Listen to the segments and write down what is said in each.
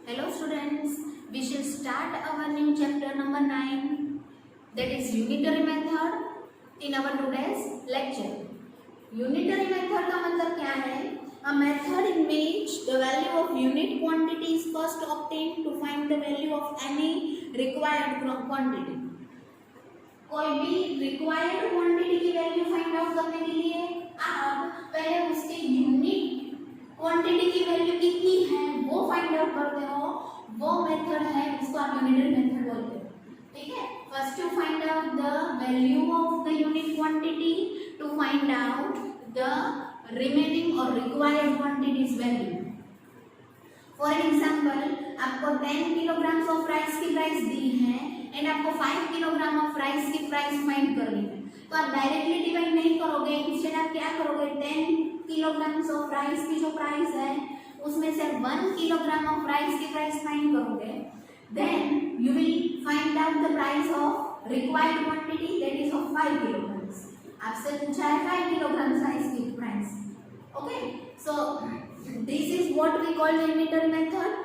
Hello students, we shall start our new chapter number 9, that is unitary method in our today's lecture. Unitary method का मतलब क्या है? A method in which the value of unit quantity is first obtained to find the value of any required quantity. कोई भी required quantity की value find out करने के लिए आप पहले उसके यूनिट क्वांटिटी की वैल्यू कितनी है वो फाइंड आउट करते हो, वो मेथड है उसको आप यूनिटरी मेथड बोलते हो. ठीक है, first to find out the value of the unit quantity to find out the remaining or required quantities value. For example आपको 10 किलोग्राम ऑफ राइस की प्राइस दी है एंड आपको 5 किलोग्राम ऑफ राइस की प्राइस फाइंड करनी है, तो आप डायरेक्टली डिवाइड नहीं करोगे, इंस्टेड आप क्या करोगे 10 किलोग्राम ऑफ राइस की जो प्राइस है उसमें से 1 किलोग्राम ऑफ राइस की प्राइस फाइंड करोगे. Then you will find out the price of required quantity that is of 5 kilogram. आपसे पूछा है 5 किलोग्राम राइस की price. Okay, so this is what we call unitary method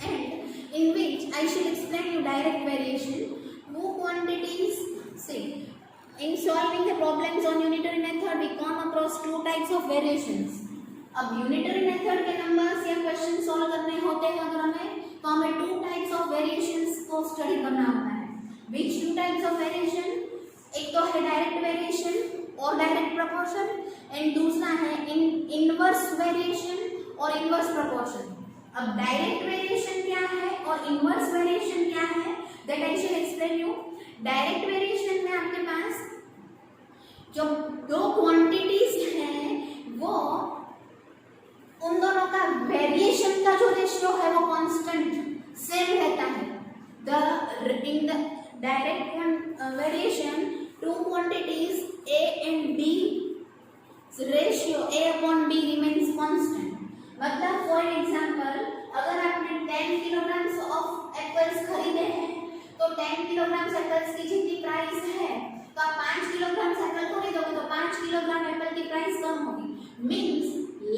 and in which I shall explain you direct variation. Two quantities. See, in solving the problems on unitary method, we come across two types of variations. अब unitary method के numbers या question solve करने होते हैं अगर हमें, तो हमें two types of variations को study करना होता है. Which two types of variation? एक तो है direct variation और direct proportion, and दूसरा है inverse variation और inverse proportion. अब डायरेक्ट वेरिएशन क्या है और इनवर्स वेरिएशन क्या है that I shall explain you. Direct variation में आपके पास जो दो क्वांटिटीज हैं वो उन दोनों का वेरिएशन का जो रेशियो है वो कांस्टेंट सेम रहता है. In the direct variation two quantities A and B ratio a upon b remains constant. मतलब फॉर एग्जाम्पल अगर आपने 10 किलोग्राम ऑफ एप्पल्स खरीदे हैं तो 10 किलोग्राम एप्पल्स की जितनी प्राइस है तो आप 5 किलोग्राम एप्पल खरीदोगे तो 5 किलोग्राम एप्पल की प्राइस कम होगी. Means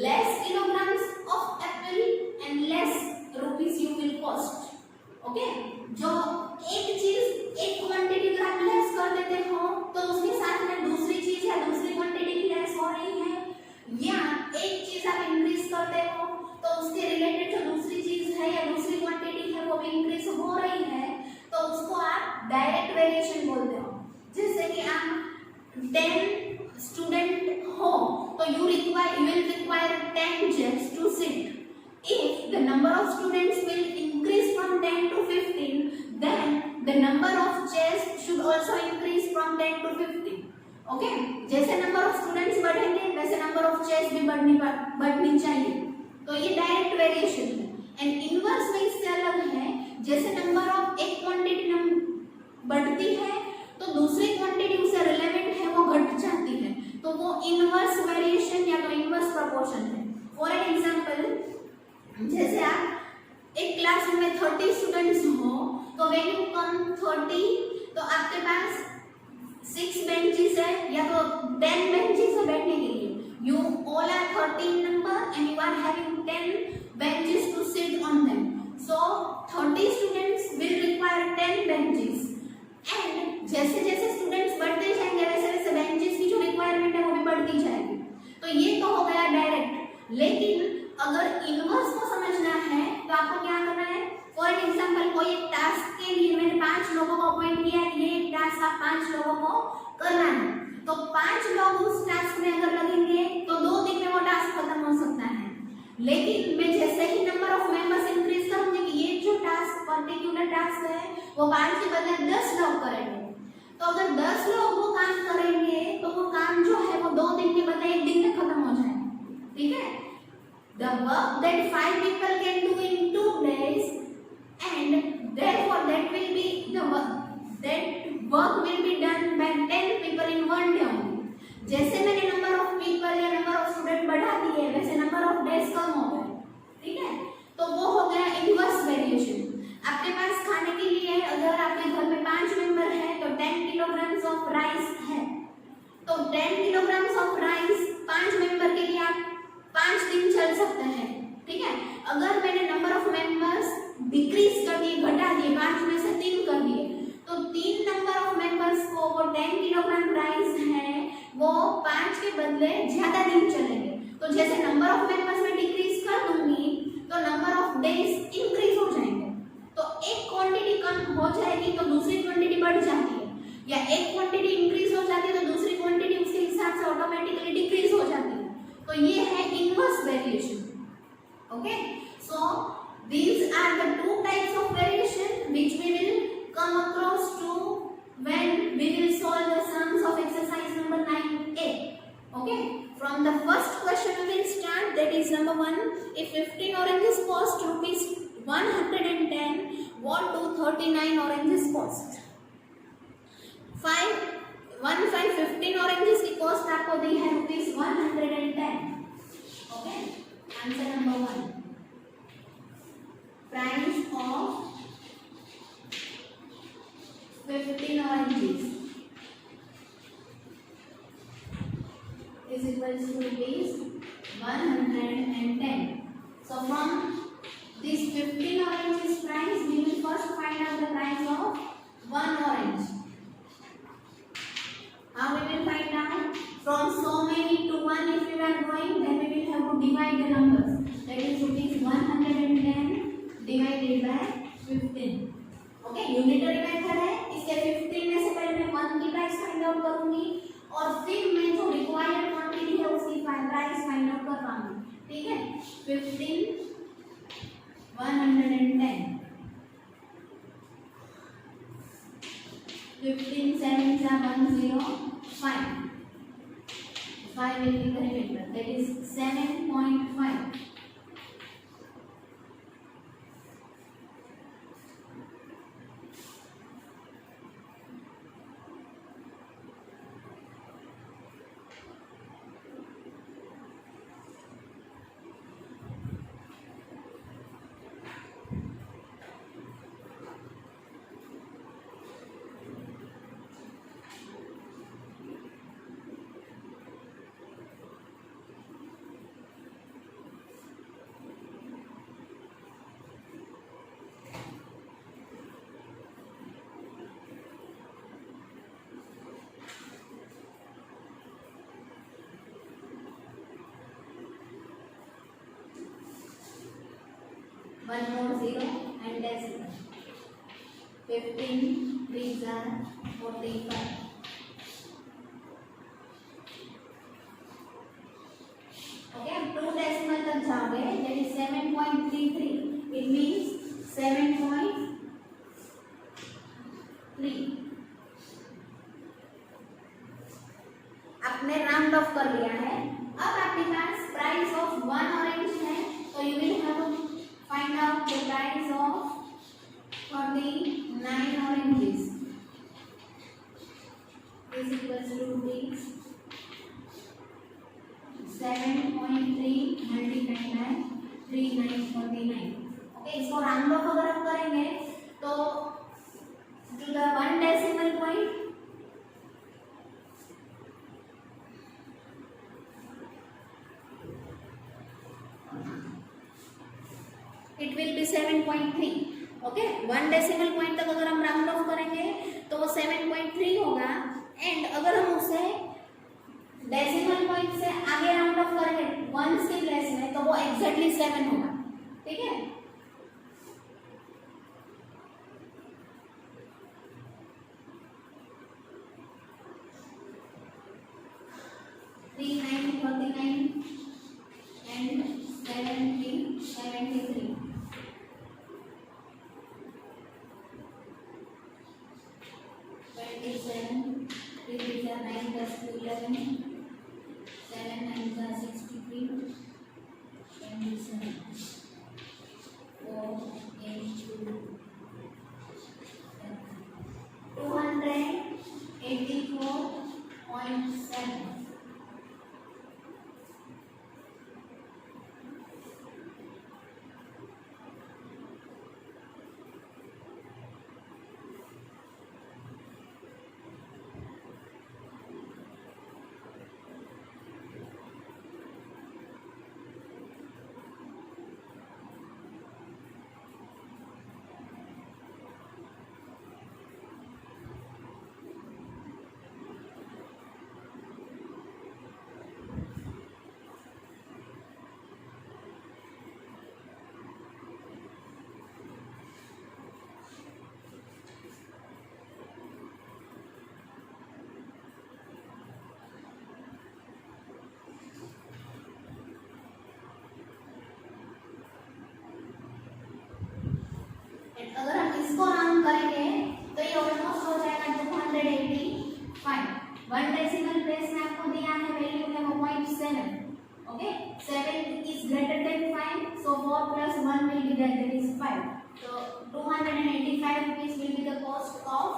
less kilograms of Apple and less rupees you will cost. Okay, जो एक चीज एक क्वांटिटी अगर आप लेस कर देते हो तो उसके साथ में दूसरी चीज या दूसरी क्वांटिटी भी लेस हो रही है, या एक चीज आप इंक्रीज करते हो तो उसके रिलेटेड जो दूसरी चीज है या दूसरी क्वांटिटी है वो भी इंक्रीज हो रही है, तो उसको आप डायरेक्ट वेरिएशन बोलते हो. जैसे कि आप 10 स्टूडेंट हो तो you will require 10 chairs to sit. If the number of students will increase from 10 to 15, then the number of chairs should also increase from 10 to 15. Okay, जैसे नंबर ऑफ स्टूडेंट्स बढ़ेंगे वैसे नंबर ऑफ चेयर्स भी बढ़नी चाहिए. तो ये direct variation है. And inverse में इससे अलग है, जैसे नंबर ऑफ एक क्वांटिटी बढ़ती है तो दूसरी क्वांटिटी उससे रिलेवेंट है वो घट जाती है, तो वो इनवर्स वेरिएशन या तो इनवर्स प्रोपोर्शन है. फॉर एग्जांपल जैसे आप एक क्लास में 30 स्टूडेंट्स हो तो व्हेन यू कम 30 तो आपके पास 6 बेंचेस है या तो 10 बेंचेस है बैठने के लिए. You all are 13 number and you are having 10 benches to sit on them. So 30 students will require 10 benches. And जैसे जैसे स्टूडेंट्स बढ़ते जाएंगे वैसे वैसे बेंचेस की जो रिक्वायरमेंट है वो भी बढ़ती जाएगी. तो ये तो हो गया डायरेक्ट. लेकिन अगर इनवर्स को समझना है तो आपको क्या करना है. फॉर एग्जाम्पल कोई एक टास्क के लिए मैंने 5 लोगों को अपॉइंट किया, ये टास्क आप 5 लोगों को करना है, तो 5 लोग उस टास्क में अगर लगेंगे तो 2 दिन में वो टास्क खत्म हो सकता है. लेकिन मैं जैसे ही नंबर ऑफ मेंबर्स इंक्रीज करूंगी कि ये जो टास्क पर्टिकुलर टास्क है वो 5 के बदले 10 लोग करेंगे, तो अगर 10 लोग वो काम करेंगे तो वो काम जो है वो 2 दिन के बदले 1 दिन में खत्म हो जाएगा. ठीक है, the work that 5 people can do in 2 days and therefore that work will be done by 10 people in 1 day only. जैसे मैंने नंबर ऑफ पीपल या नंबर ऑफ स्टूडेंट बढ़ा दिए वैसे नंबर ऑफ डेज कम हो गए. ठीक है, तो वो हो गया इनवर्स वेरिएशन. आपके पास खाने के लिए अगर आपके घर में 5 मेंबर है तो 10 किलोग्राम ऑफ राइस है, तो 10 किलोग्राम ऑफ राइस 5 मेंबर के लिए आप 5 दिन चल सकते हैं. ठीक है, अगर मैंने नंबर ऑफ डिक्रीज कर दिए, घटा दिए, 5 में से 3 कर दिए, तो 3 नंबर ऑफ मेंबर्स को वो 10 किलोग्राम राइस है वो 5 के बदले ज्यादा दिन चलेंगे। तो जैसे नंबर ऑफ मेंबर्स में डिक्रीज कर दूंगी तो नंबर ऑफ डेज इंक्रीज हो जाएंगे। तो एक क्वांटिटी कम हो जाएगी तो दूसरी क्वांटिटी बढ़ जाती है, या एक क्वांटिटी इंक्रीज हो जाती है तो दूसरी क्वांटिटी उसके हिसाब से ऑटोमेटिकली डिक्रीज हो जाती है। तो ये है inverse variation. Okay, so these are the two types of variation which we will come across to when we will solve the sums of exercise number 9a. Okay, from the first question we will start, that is number 1. If 15 oranges cost rupees 110, what do 39 oranges cost? 15 oranges की cost आपको दी है rupees 110. Okay, answer number 1. Price of 15 oranges is equals to rupees 110. So from this 15 oranges price, we will first find out the price of 1 orange. How we will find out? From so many to 1 if we are going, then we will have to divide the numbers. That is rupees 110 divided by 15. Okay, unitary method है, इसके 15 में से पहले मैं 1 की price find out करूंगी और फिर मैं जो रिक्वायर्ड क्वांटिटी है उसकी प्राइस फाइंड आउट कर पाऊंगी। ठीक है, 15 110, 15 7 105, 5 will be the remainder, that is 7.5. One more zero and decimal. 15 3s are 45. Okay, अब 2 decimal तक जाओगे, that is 7.33. It means 7.3. आपने राउंड ऑफ कर लिया है। अब आपके पास प्राइस ऑफ 1 ऑरेंज है, तो you will have to find out the price of 39 oranges is equals to rupees 7.3 multiplied by 3949. Okay, इसको राउंड ऑफ अगर आप करेंगे तो to the 1 decimal point it will be 7.3. Okay, 1 decimal point तक अगर हम राउंड ऑफ करेंगे तो वो 7.3 होगा, एंड अगर हम उसे डेसिमल पॉइंट से आगे राउंड ऑफ करेंगे 1 के प्लेस में तो वो एग्जैक्टली 7 होगा। ठीक है, and 73. 27, 3 is 9 plus 2 11, 7 9 is 63, 27. And अगर हम इसको राउंड करेंगे तो ये ऑलमोस्ट हो जाएगा 285। 1 डेसिमल प्लेस में आपको दिया है वैल्यू है वो 0.7। Okay, 7 is greater than 5, so 4 plus 1 will be there, that is 5. So 285 rupees will be the cost of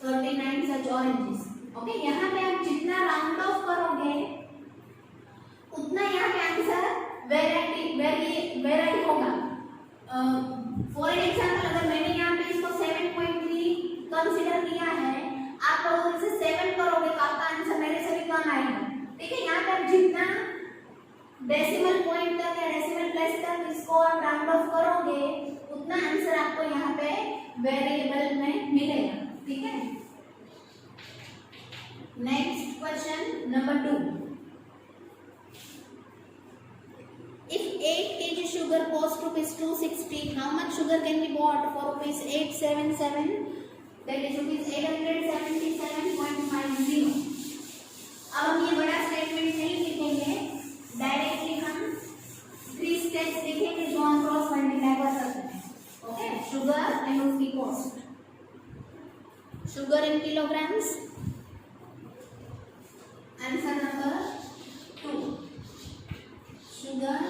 39 such oranges. Okay, यहाँ पे आप जितना राउंड ऑफ करोगे उतना यहाँ पे आंसर वेरी होगा। फॉर एग्जांपल अगर मैंने यहाँ पे इसको 7.3 कंसीडर किया है, आप अगर इसे 7 करोगे तो आपका आंसर मेरे से भी कम आएगा। ठीक है, यहाँ पे आप जितना डेसिमल पॉइंट तक या डेसिमल प्लेस तक इसको आप राउंड ऑफ करोगे उतना आंसर आपको यहाँ पे वेरिएबल में मिलेगा। ठीक है, next question number 2। If 8 kg sugar costs rupees 260, how much sugar can be bought for rupees 877? That is rupees 877.50. अब हम ये बड़ा स्टेटमेंट नहीं लिखेंगे, डायरेक्टली हम 3 स्टेप्स लिखेंगे जो हम क्रॉस मल्टीप्लाई कर सकते हैं। ओके, शुगर एंड उसकी cost. Sugar in kilograms, answer number 2। Sugar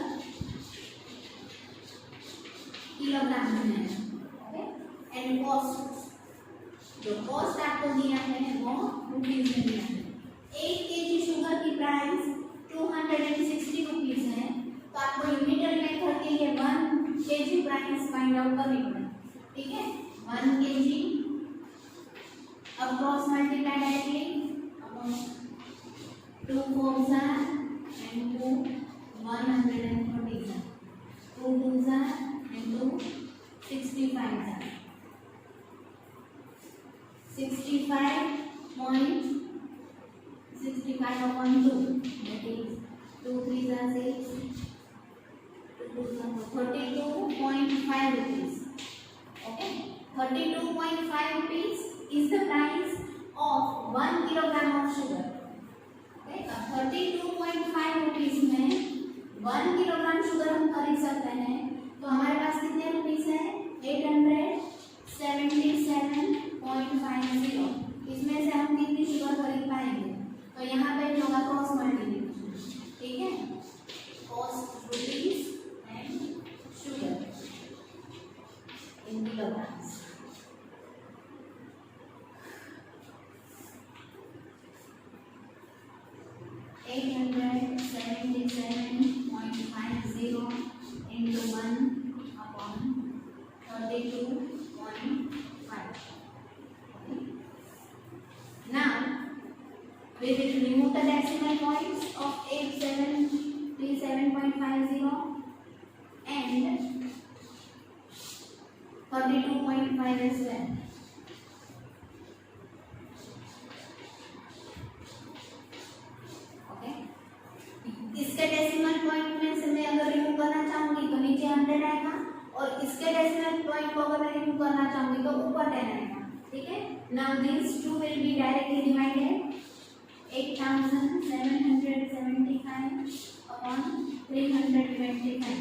kilogram में है। ओके, एंड कॉस्ट, जो कॉस्ट आपको दिया है वो रुपीज में दिया है। 8 केजी शुगर की प्राइस 260 रुपीज है, तो आपको यूनिटरी मेथड के लिए 1 केजी प्राइस फाइंड आउट करनी पड़ेगी। ठीक है, 1 केजी, अब cross multiply directly, 2 4s and 2 140s, 2 2s and 2 65s, 65 upon 2, that is 2 3s are 6, 2 2s are 32.5 rupees. Okay, 32.5 rupees is the price of 1 kilogram of sugar. Okay, 32.5 rupees में 1 kilogram sugar हम खरीद सकते हैं, तो हमारे पास कितने rupees है? 877.50। इसमें से हम कितनी शुगर खरीद पाएंगे? तो यहाँ पे भी होगा क्रॉस मल्टीप्लिकेशन। ठीक है, cost rupees and sugar in kilograms. into 1 upon 32.5. Now we will remove the decimal points of 8737.50 and 32.5 as well. इसके डेसिमल पॉइंट में से मैं अगर रिमूव करना चाहूंगी तो नीचे 100 आएगा, और इसके डेसिमल पॉइंट को अगर मैं रिमूव करना चाहूंगी तो ऊपर 10 आएगा। ठीक है, now this two will be directly divided 8775 upon 325।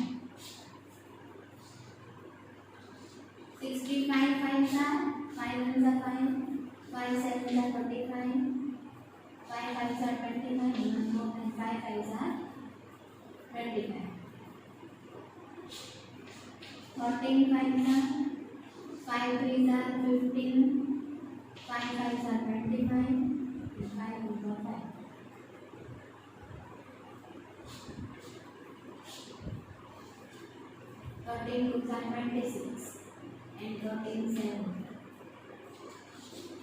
65 5 are 5 1s are 5, 5 7s are 35, 5 5s are 25, 1 more than 5 5s are 25. 13 5s are 5 3s are 15, 5 5s are 25, and 5 over 5. 13 2s are 26, and 13 7.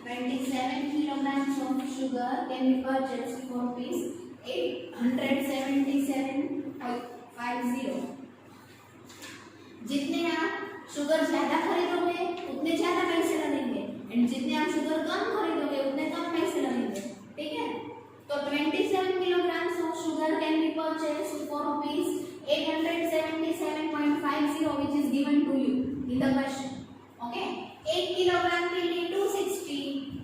27 kilograms of sugar can be purchased for rupees 877.50. जितने आप sugar ज्यादा खरीदोगे उतने ज्यादा पैसे लगेंगे, and जितने आप शुगर कम खरीदोगे उतने कम पैसे लगेंगे। ठीक है, तो 27 kilograms of sugar can be purchased for rupees 877.50, which is given to you in the question. Okay, 8 kilogram के लिए 260,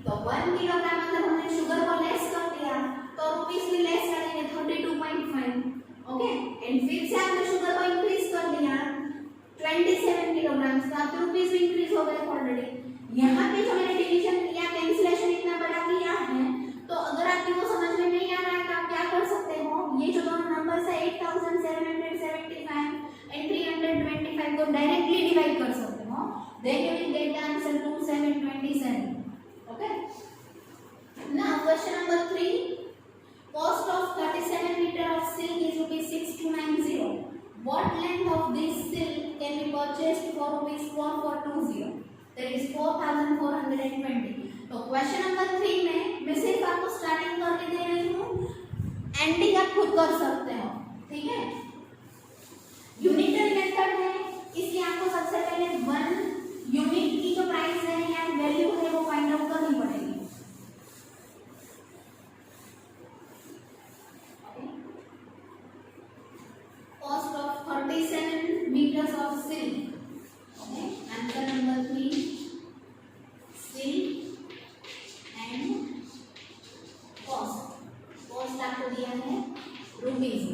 तो 1 किलोग्राम मतलब हमने शुगर को लेस कर दिया तो रुपीस भी लेस करेंगे 32.5। ओके, एंड फिर से आपने शुगर को इंक्रीज कर दिया 27 किलोग्राम का, तो रुपीस इंक्रीज हो गए ऑलरेडी। यहाँ पे जो मैंने डिवीजन या कैंसिलेशन इतना बड़ा किया है, तो अगर आपको वो समझ में नहीं आ रहा है तो आप क्या कर सकते हो, ये जो दोनों नंबर्स है 8775 एंड 325 को डायरेक्टली डिवाइड कर सकते हो, then you will get the answer 2727। Okay, now question number 3, cost of 37 meter of silk is rupees 6290. What length of this silk can be purchased for rupees 4420? That is 4420. तो question number 3 में मैं सिर्फ आपको starting करके दे रही हूँ, ending आप खुद कर सकते हो, ठीक है। यूनिटरी मेथड है, इसलिए आपको सबसे पहले 1 यूनिट की जो प्राइस है या वैल्यू है वो फाइंड आउट करनी पड़ेगी। Cost of 37 meters of silk. Okay, answer number 3, silk and cost. Cost आपको दिया है रुपीज।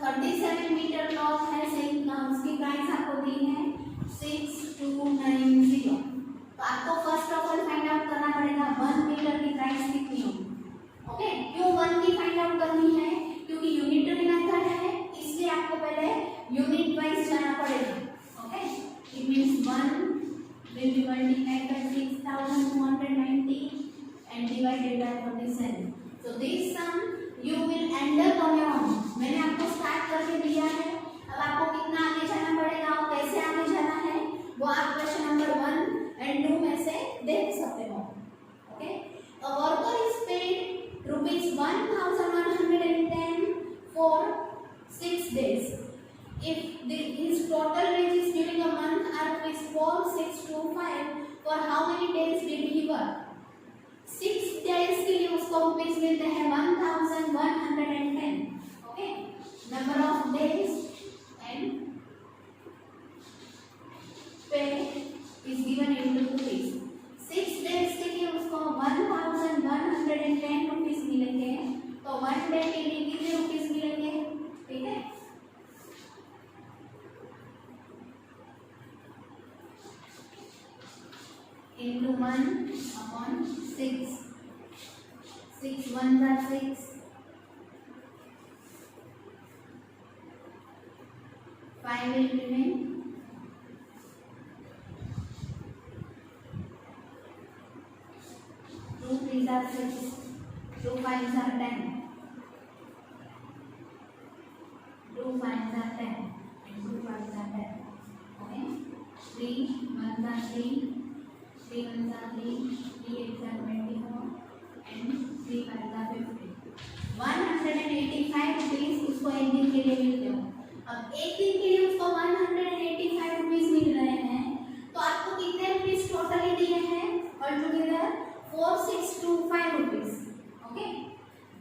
37 मीटर क्लॉथ है सिल्क का, उसकी प्राइस आपको दी है 6290। तो आपको first of all find out करना पड़ेगा 1 मीटर की प्राइस कितनी होगी। ओके, क्यों 1 की फाइंड आउट करनी है, क्योंकि यूनिटरी मेथड है, इसलिए आपको पहले यूनिट वाइज जाना पड़ेगा। Okay, it means 1 will be multiplied by 6290 and divided by 47. So this sum you will end up on your own. मैंने आपको स्टार्ट करके दिया है, अब आपको कितना आगे जाना पड़ेगा और कैसे आगे जाना है वो आप क्वेश्चन नंबर 1 एंड 2 में से देख सकते हो। Okay, a worker is paid rupees 1110 for 6 days. If his total wages during a month are rupees 4625, for how many days did he work? 6 days के लिए उसको रुपीस मिलते हैं 1110। Okay, number of days and pay is given in rupees. 6 days के लिए उसको 1110 rupees मिलेंगे, तो 1 डे के लिए कितने रुपीस मिलेंगे, ठीक है। into 1 upon 6, 6 1s are 6, 5 will remain, 2 3s are 6, 2 5s are 10, 2 5s are 10 and 2 5s are 10. Okay, 3 1s are 3, 3 1s are 3, 3 8s are 24 and 3 5s are 50. 185 rupees उसको एक दिन के लिए मिलते हो। अब एक दिन के लिए उसको 185 रुपीस मिल रहे हैं, तो आपको कितने रुपीस टोटली दिए हैं all together 4625 rupees. Okay,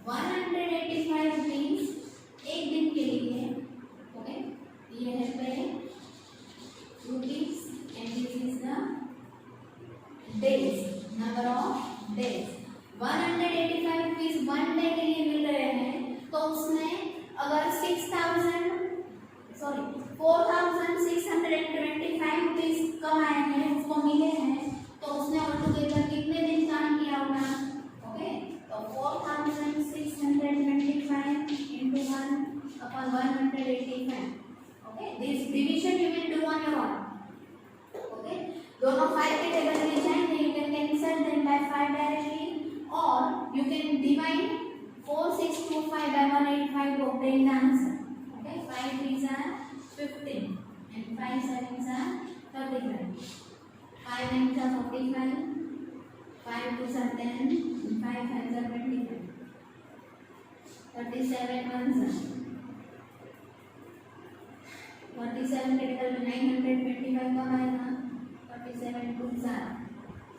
185 rupees एक दिन के लिए। ओके, ये है पे rupees and this is the days, number of days। 185 rupees 1 day के लिए मिल रहे हैं, तो उसने अगर 4625 रुपीस कमाए हैं, उसको मिले हैं, तो उसने ऑलटुगेदर कितने दिन काम किया होगा। ओके, तो 4625 into 1 upon 185। Okay, this division you will do on your own. Okay, दोनों 5 के टेबल में जाएंगे, you can cancel them by 5 directly, or you can divide 4625 by 185 to obtain the answer. Okay, 5 3s are 15 and 5 7s are 35, 5 9s are 45, 5 2s are 10 and 5 5s are 25, 37 1s are 47 के table में 925 कम आएगा, 47 2s are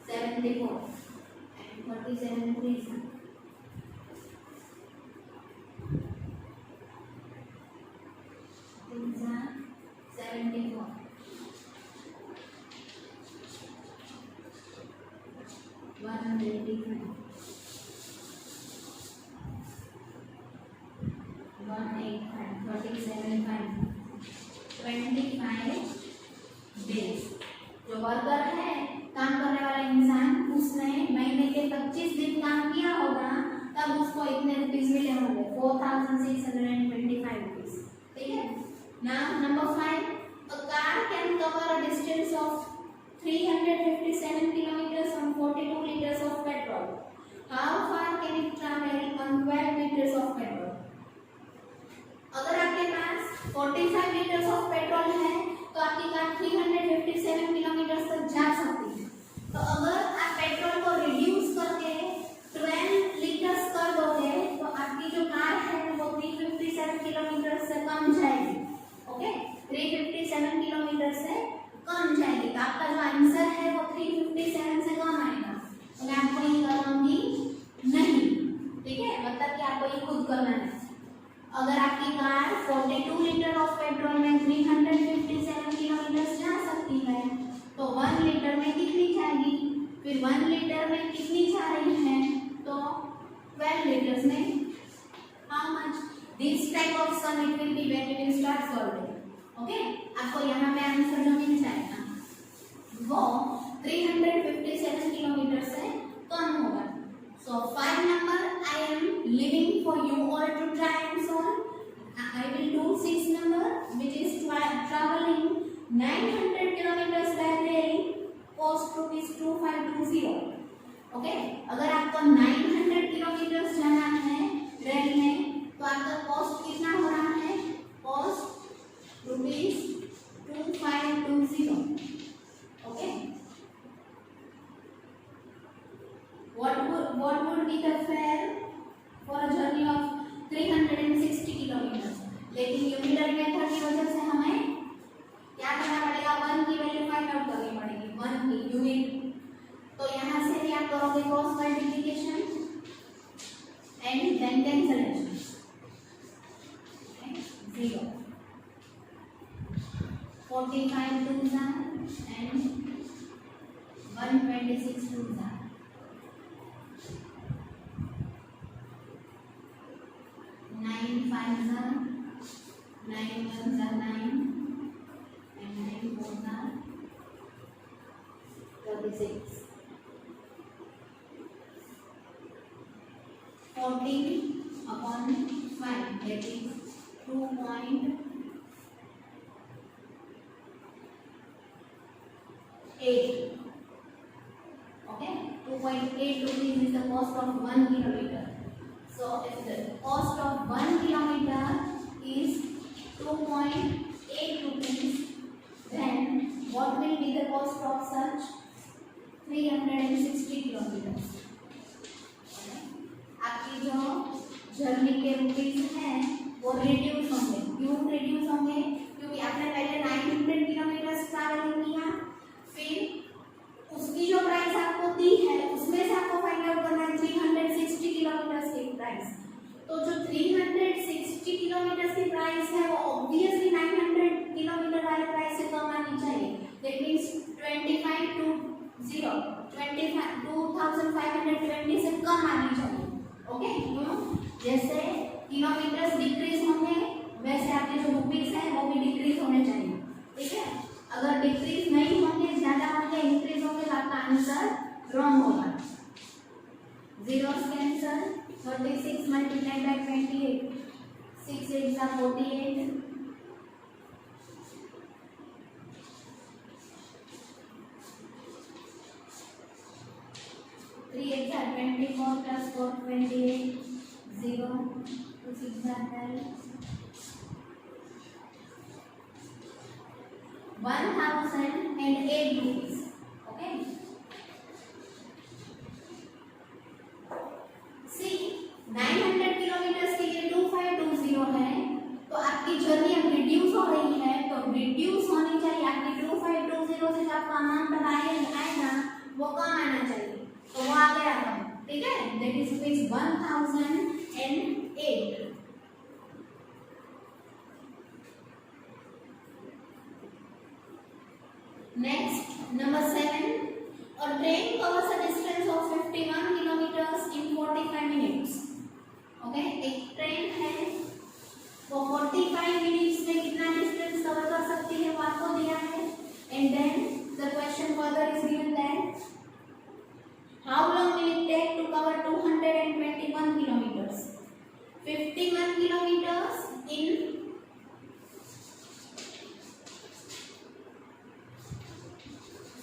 74 and 47 3s are 74, 185, 185, 37 5, 25 worker है, काम करने वाला इंसान, उसने महीने के 25 दिन काम किया होगा, तब उसको इतने रुपीस मिले होंगे, 4625 रुपीस। ठीक है। Now number 5, a car can cover a distance of 357 kilometers on 42 liters of petrol. How far can it travel on 12 liters of petrol? अगर आपके पास 45 लीटर्स ऑफ पेट्रोल है तो आपकी कार 357 किलोमीटर तक जा सकती है। तो अगर आप पेट्रोल को रिड्यूस करके 12 लीटर्स कर दोगे तो आपकी जो कार है वो 357 किलोमीटर से कम जाएगी। ओके, 357 किलोमीटर से कम जाएगी। तो आपका जो आंसर है वो 357 से कम आएगा। तो मैं आपको ये कराऊंगी नहीं। ठीक है, मतलब कि आपको ये खुद करना है। अगर आपकी कार 42 लीटर ऑफ पेट्रोल में 357 किलोमीटर जा सकती है तो 1 लीटर में कितनी जाएगी, फिर 1 लीटर में कितनी जा रही है, तो 12 लीटर्स में how much, this type of sum it will be when you will start solving. Okay, आपको यहाँ पे आंसर जो मिल जाएगा वो 357 किलोमीटर से कम होगा। So 5 number I am leaving for you all to try and solve. I will do 6 number which is traveling 900 kilometers by rail, cost rupees 2520. Okay, अगर आपको 900 किलोमीटर जाना है रेल में तो आपका कॉस्ट कितना हो रहा है, cost rupees 2520। Okay, what would be the fare for a journey of 360 kilometers? लेकिन यूनिटरी मेथड की वजह से हमें क्या करना पड़ेगा, 1 की वैल्यू फाइंड आउट करनी पड़ेगी, 1 की यूनिट। तो यहाँ से भी आप करोगे cross multiplication and then cancellation, 0 45 2 and 126 2 9 5 9 1 9 and 9 4 36 14 upon 5 that is 2.8. Okay, 2.8 rupees is the cost of 1 kilometer. So if the cost of 1 kilometer is 2.8 rupees, then what will be the cost of such 360 kilometers? आपकी जो journey के rupees हैं वो reduce होंगे। क्यों reduce होंगे? क्योंकि आपने पहले 900 किलोमीटर ट्रैवलिंग किया, फिर उसकी जो प्राइस आपको दी है उसमें से आपको फाइंड आउट करना है 360 किलोमीटर की प्राइस। तो जो 360 किलोमीटर की प्राइस है वो ऑब्वियसली 900 किलोमीटर वाले प्राइस से कम आनी चाहिए। दैट मींस 2520 से कम आनी चाहिए। ओके, जैसे किलोमीटर्स डिक्रीज होंगे वैसे आपके जो रुपीस है वो भी डिक्रीज होने चाहिए। ठीक है, अगर डिक्रीज नहीं होंगे, ज्यादा होंगे, इंक्रीज होंगे तो आपका आंसर रॉन्ग होगा। 0 कैंसल, 36 मल्टीप्लाइड बाय 28, 6 8 जा 48, 3 8 जा 24 plus 4 28, 0 2 6 जा 12, 1008 rupees. Okay. See, 900 किलोमीटर के लिए 2520 है, तो आपकी जर्नी अब रिड्यूस हो रही है, तो रिड्यूस होनी चाहिए आपकी 2520 से जो आपका अमाउंट आएगा वो कम आना चाहिए, तो वो आ गया था। ठीक है, that is rupees 1008। Next, number 7. A train covers a distance of 51 kilometers in 45 minutes. Okay, एक ट्रेन है वो 45 मिनट्स में कितना डिस्टेंस कवर कर सकती है वो आपको दिया है। And then the question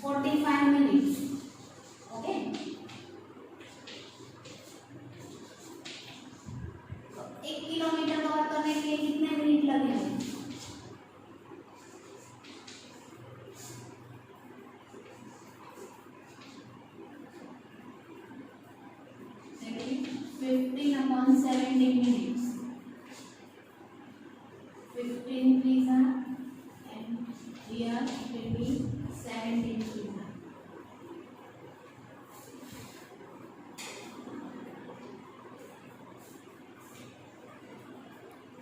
45 minutes. Okay, तो 1 किलोमीटर कवर करने के लिए कितने मिनट लगेंगे? That is 15/17 minutes. 15 threes are, and here will be 17 threes are.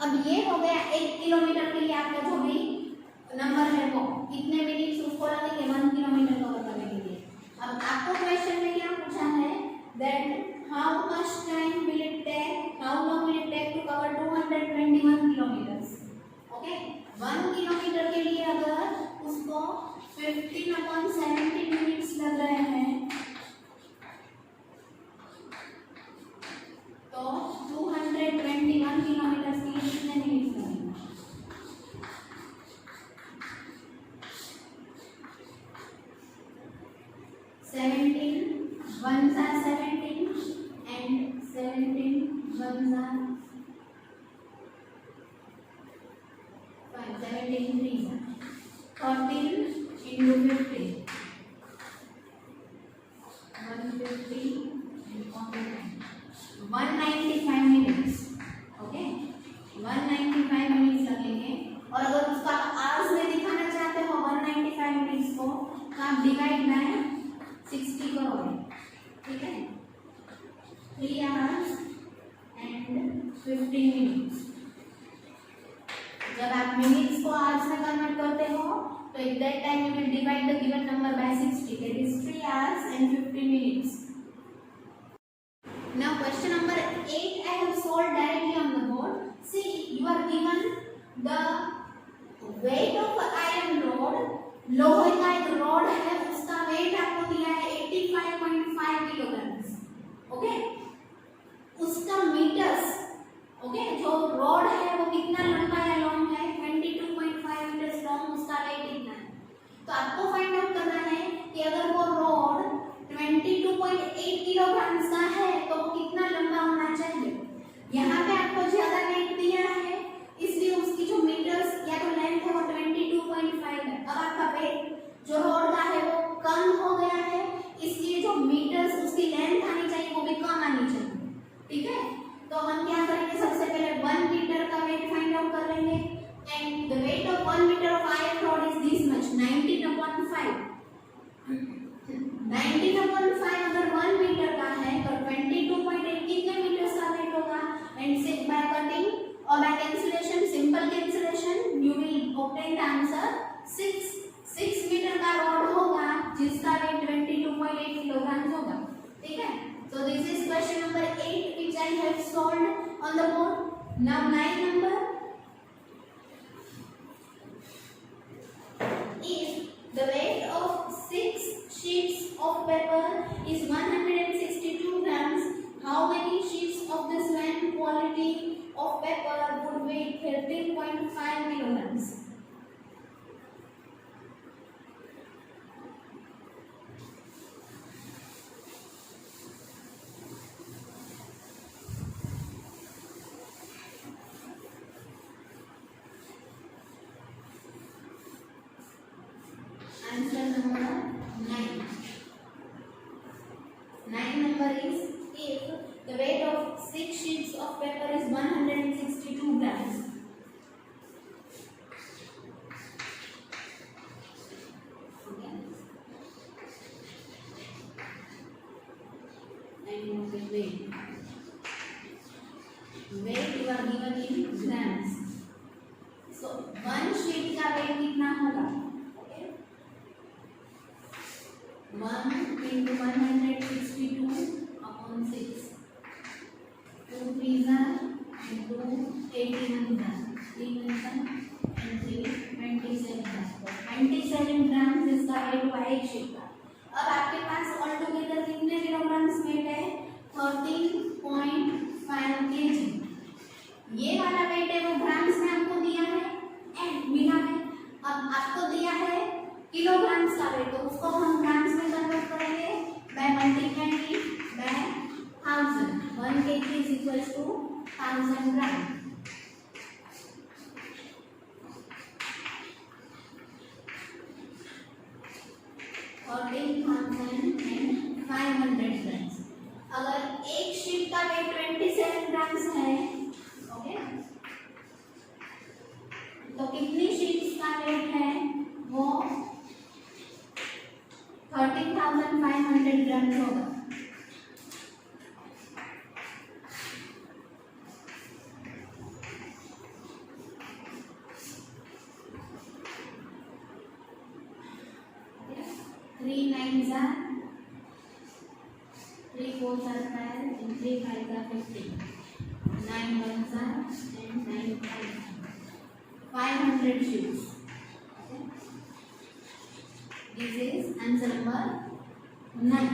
अब ये हो गया 1 किलोमीटर के लिए आपका जो भी नंबर है वो कितने मिनट्स उसको लगेंगे 1 किलोमीटर कवर करने के लिए। अब आपको क्वेश्चन में क्या पूछा है, that how much time will it take, how long will it take to cover 221 kilometres. Okay, 1 kilometre के लिए अगर उसको 15/17 मिनट्स लग रहे हैं तो 221 किलोमीटर के लिए कितने मिनट लगेंगे? 17 1s are 17 and 17 1s are 5, 17 3s are 13 into 15, 150 and 195 minutes. Okay, 195 minutes लगेंगे। और अगर उसका आवर्स में दिखाना चाहते हो 195 मिनट्स को तो आप डिवाइड बाय 60 करोगे। ठीक है, 3 hours and 15 minutes। जब आप मिनट्स को आवर्स में कन्वर्ट करते हो तो at that time you will divide the given number by 60, that is 3 hours and 15 minutes। Now question number 8 I have solved directly on the board. See, you are given the weight of iron rod, लोहे का एक rod है उसका wait आपको दिया है 85.5 kilograms. Okay, उसका metres, okay, जो रॉड है वो कितना लंबा या लॉन्ग है 22.5 मीटर्स लॉन्ग, उसका वेट इतना है। तो आपको फाइंड आउट करना है कि अगर वो रॉड 22.8 किलोग्राम्स का है तो वो कितना लंबा होना चाहिए। यहाँ पे आपको ज्यादा वेट दिया है इसलिए उसकी जो मीटर्स या तो लेंथ है वो 22.5 है। अब आपका वेट जो रॉड का है वो कम हो गया है इसलिए जो मीटर्स उसकी लेंथ आनी चाहिए वो भी कम आनी चाहिए। ठीक है, तो हम क्या करेंगे, सबसे पहले 1 मीटर का वेट फाइंड आउट कर लेंगे and the weight of 1 metre of iron rod is this much, 19/5। 19/5 अगर 1 मीटर का है तो 22.8 कितने मीटर्स का वेट होगा। एंड सिंपल बाय कटिंग और by cancellation, simple cancellation, you will obtain the answer 6 metre का रॉड होगा जिसका वेट 22.8 किलोग्राम होगा। ठीक है, so this is question number 8 which I have solved on the board. Now 9 number, if the weight of 6 sheets of paper is 162 grams, how many sheets of the same quality of paper would weigh 13.5 kilograms? Answer number 9. 9 number is, if the weight of 6 sheets of paper is 162 grams. Okay. And the weight. Weight you are given in grams. So 1 sheet का weight कितना होगा? 1 into 162 upon 6. 2 3s are and 2 18 are 3 and 3 27 grams. 27 grams इसका wait हुआ एक sheet का। अब आपके पास all together कितने किलोग्राम्स वेट है 13.5 kg। ये वाला वेट है वो ग्राम्स में आपको दिया है एंड मिला है। अब आपको दिया है किलोग्राम्स का वेट तो उसको हम equals to 1000 gram. और 1500 ग्राम्स। अगर एक शीट का वेट 27 ग्राम्स है, ओके, तो कितनी शीट्स का वेट है वो 13,500 ग्राम्स होगा। Three nines are, 3 fours are 12, and 3 fives are 15. 9 ones are, and 9 fives are 500 sheets. Okay. This is answer number 9.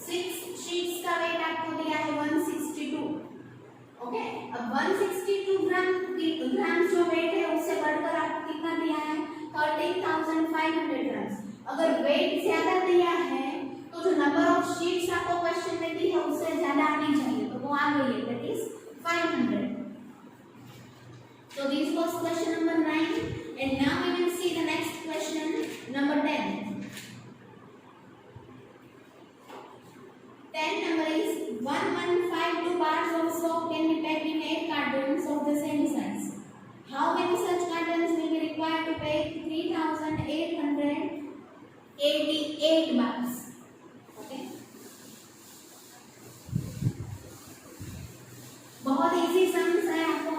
6 sheets का वेट आपको दिया है 162. ओके, अब 162 ग्राम जो वेट है उससे बढ़कर आपको कितना दिया है 13,500 ग्राम्स। अगर वेट ज्यादा दिया है तो जो नंबर ऑफ शीट्स आपको क्वेश्चन में दी है उससे ज्यादा आनी चाहिए, तो वो आ गई है, that is 500. So this was question number 9, and now we will see the next question, number 10. 10 number is 1152 bars of soap can be packed in 8 cartons of the same size. How many such cartons will be required to pack 3,888 bars? Okay. बहुत easy sums है, आपको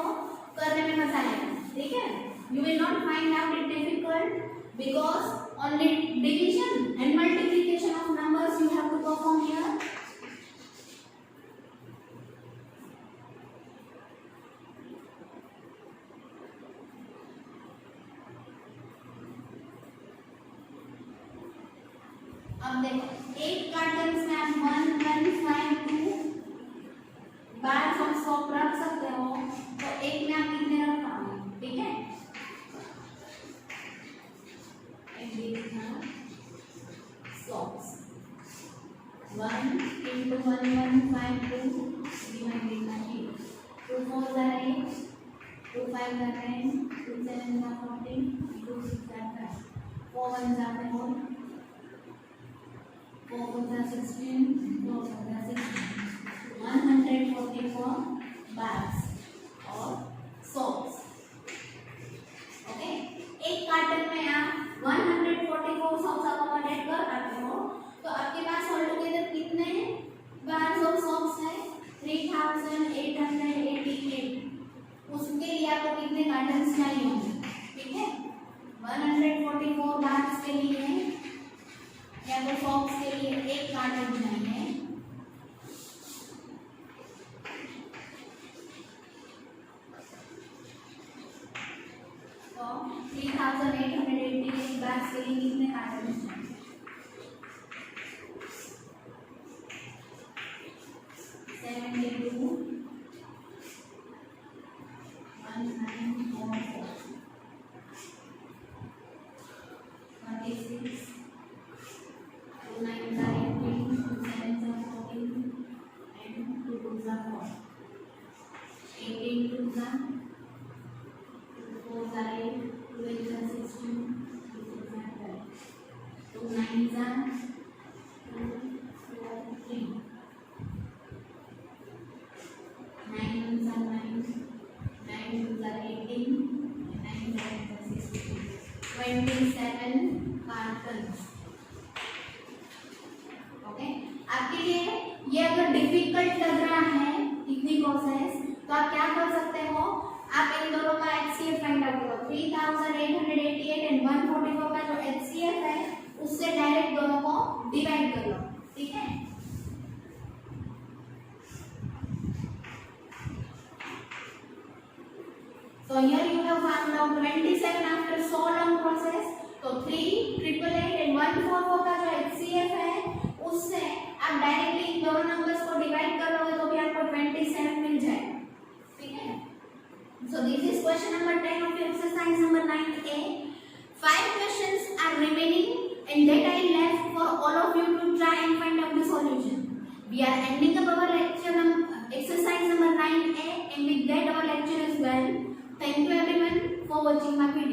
करने में मजा आएगा, ठीक है? You will not find out it difficult because only division and multiplication of numbers you have to perform here. अब देखो 8 कार्टन्स में आप 1152 बार्स ऑफ सोप रख सकते हो, तो एक में आप कितने रख पाओगे, ठीक है? Soaps 1 into 1152 divided by 8. 2 4s are 8, 2 5s are 10, 2 7s are 14, 2 6s are 12, 4 1s are 4, 4 4s are 16, 4 4s are 16. 144 bags और soaps. ओके, एक कार्टन में आप 144 soaps अकोमोडेट कर पाते हो, तो आपके पास ऑल टुगेदर कितने bags ऑफ soaps है 3,888. उसके लिए आपको कितने कार्टन्स चाहिए होंगे, ठीक है? 144 bags के लिए या तो soaps के लिए एक कार्टन चाहिए, तो 3,888 bags के लिए कितने कार्टन चाहिए? 72 1944 26 2 9s are 18, 2 7s are 14, and 2 2s are 4. 18 2s are 4s are 8, 2 8s are 16, 2 6s are 12, 2 9s are 2 4 3, 9 1s are 9, 9 2s are 18, and 9 7s are 16. 27 cottons. Okay, आपके लिए ये अगर डिफिकल्ट लग रहा है इतनी प्रोसेस, तो आप क्या कर सकते हो, आप इन दोनों का HCF फाइंड आउट करो. 3,888 एंड 144 का जो HCF है उससे डायरेक्ट दोनों को डिवाइड कर लो, ठीक है? So here you have found out 27 after so long process. तो 3,888 and 144 का जो HCF है उससे आप डायरेक्टली इन दोनों नंबर्स को डिवाइड कर लोगे तो भी आपको 27 मिल जाएगा, ठीक है? So this is question number 10 of your exercise number 9A. 5 questions are remaining and that I left for all of you to try and find out the solution. We are ending up our lecture exercise number 9A, and with that our lecture is done. Thank you everyone for watching my video.